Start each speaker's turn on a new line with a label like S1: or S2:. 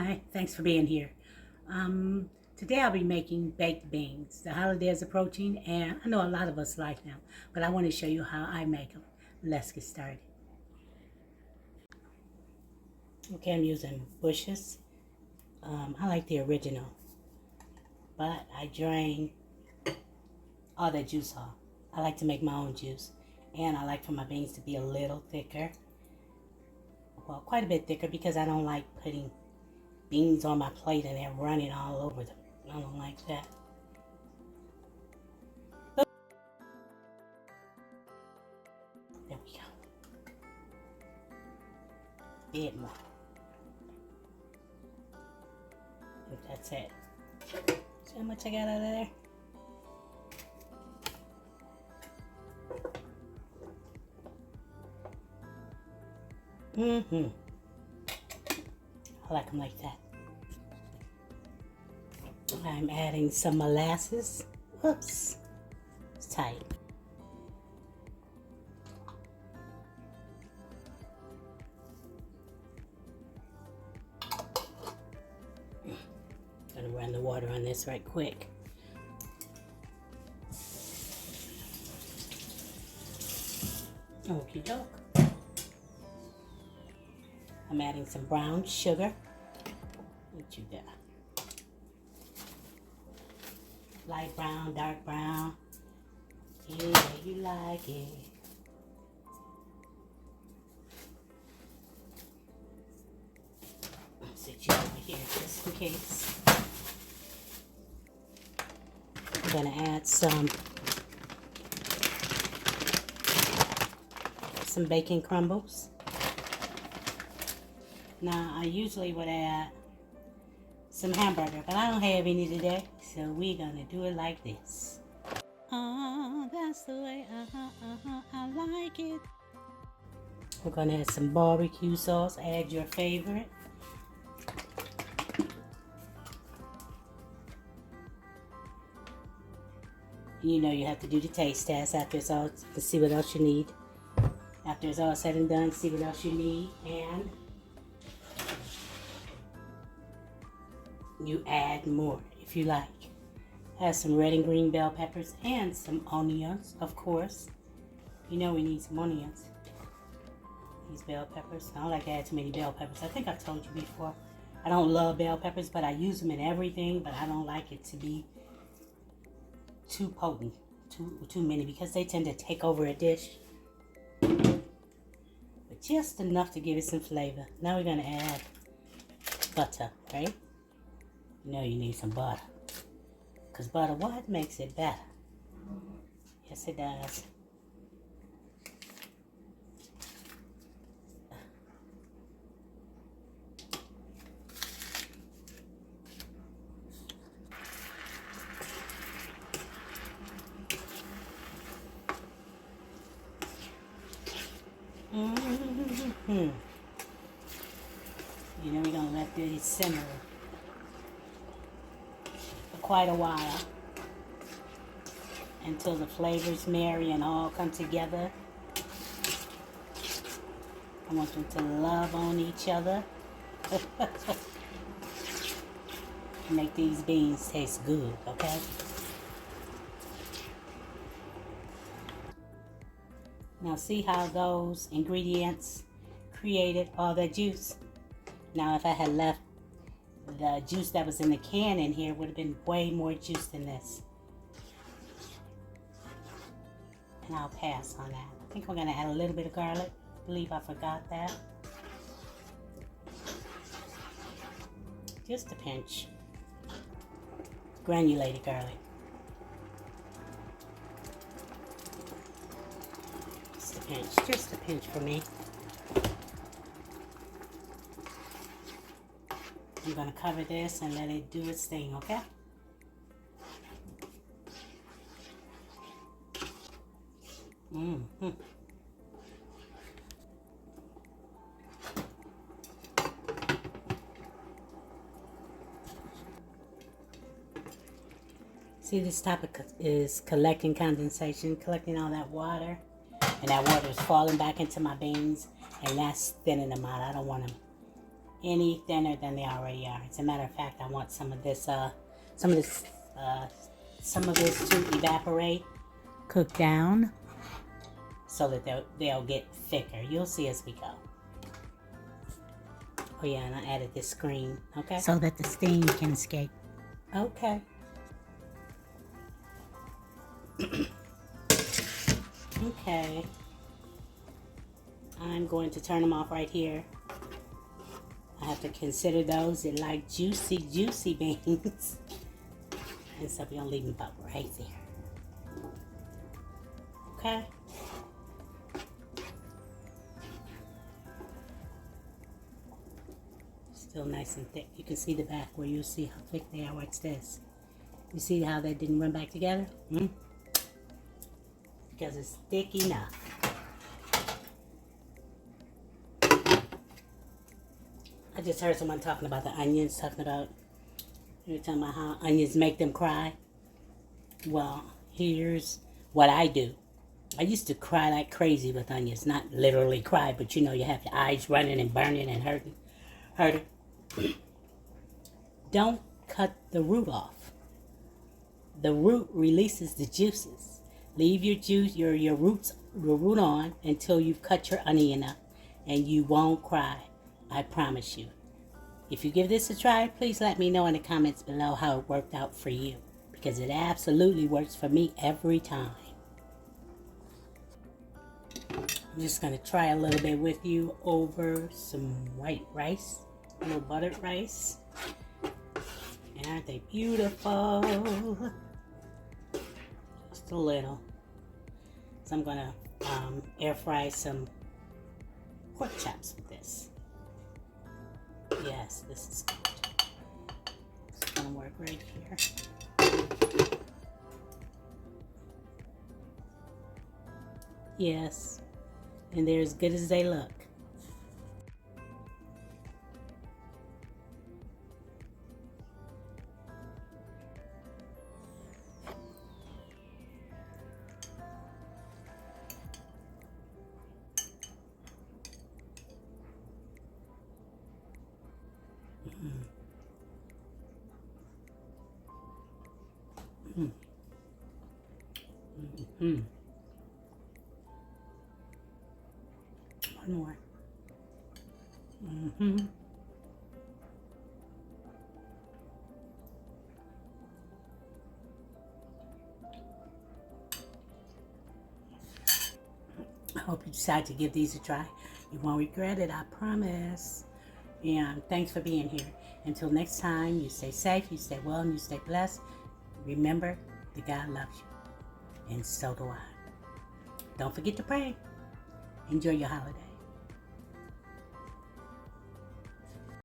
S1: Hi, thanks for being here. Today I'll be making baked beans. The holiday is approaching and I know a lot of us like them, but I want to show you how I make them. Let's get started. Okay, I'm using Bush's. I like the original, but I drain all that juice off. I like to make my own juice, and I like for my beans to be a little thicker. Well, quite a bit thicker because I don't like putting beans on my plate and they're running all over them. I don't like that. There we go. Bit more. I think that's it. See how much I got out of there? I like them like that. I'm adding some molasses. Oops, it's tight. Gonna run the water on this right quick. Okie doke. I'm adding some brown sugar. What you got? Light brown, dark brown. Yeah, you like it. I'll set you over here just in case. I'm gonna add some bacon crumbles. Now, I usually would add some hamburger, but I don't have any today, so we're gonna do it like this. Oh, that's the way, I like it. We're gonna add some barbecue sauce, add your favorite. You know you have to do the taste test after it's all, to see what else you need. After it's all said and done, see what else you need, and you add more if you like. Add some red and green bell peppers and some onions, of course. You know we need some onions. These bell peppers. I don't like to add too many bell peppers. I think I've told you before. I don't love bell peppers, but I use them in everything, but I don't like it to be too potent, too many, because they tend to take over a dish. But just enough to give it some flavor. Now we're gonna add butter, right? You know you need some butter. Because butter, what makes it better? Yes, it does. You know we're going to let these simmer for quite a while until the flavors marry and all come together. I want them to love on each other. Make these beans taste good, okay? Now see how those ingredients created all that juice? Now if I had left the juice that was in the can in here, it would have been way more juice than this. And I'll pass on that. I think we're gonna add a little bit of garlic. I believe I forgot that. Just a pinch. Granulated garlic. Just a pinch for me. I'm gonna cover this and let it do its thing, okay? See, this topic is collecting condensation, collecting all that water. And that water is falling back into my beans, and that's thinning them out. I don't want them any thinner than they already are. As a matter of fact, I want some of this to evaporate, cook down, so that they'll get thicker. You'll see as we go. Oh yeah, and I added this screen, okay? So that the steam can escape. Okay. Okay. I'm going to turn them off right here. I have to consider those that like juicy beans. And so we're gonna leave them about right there. Okay. Still nice and thick. You can see the back where you'll see how thick they are. Watch this. You see how they didn't run back together? Because it's thick enough. I just heard someone talking about the onions, they were talking about how onions make them cry. Well, here's what I do. I used to cry like crazy with onions. Not literally cry, but you know, you have your eyes running and burning and hurting. Don't cut the root off. The root releases the juices. Leave your root on until you've cut your onion up, and you won't cry. I promise you. If you give this a try, please let me know in the comments below how it worked out for you, because it absolutely works for me every time. I'm just going to try a little bit with you over some white rice, a little buttered rice. And aren't they beautiful? Just a little. So I'm going to air fry some pork chops with this. Yes, this is good. It's going to work right here. Yes, and they're as good as they look. One more. I hope you decide to give these a try. You won't regret it, I promise. And thanks for being here. Until next time, you stay safe, you stay well, and you stay blessed. Remember that God loves you. And so do I. Don't forget to pray. Enjoy your holiday.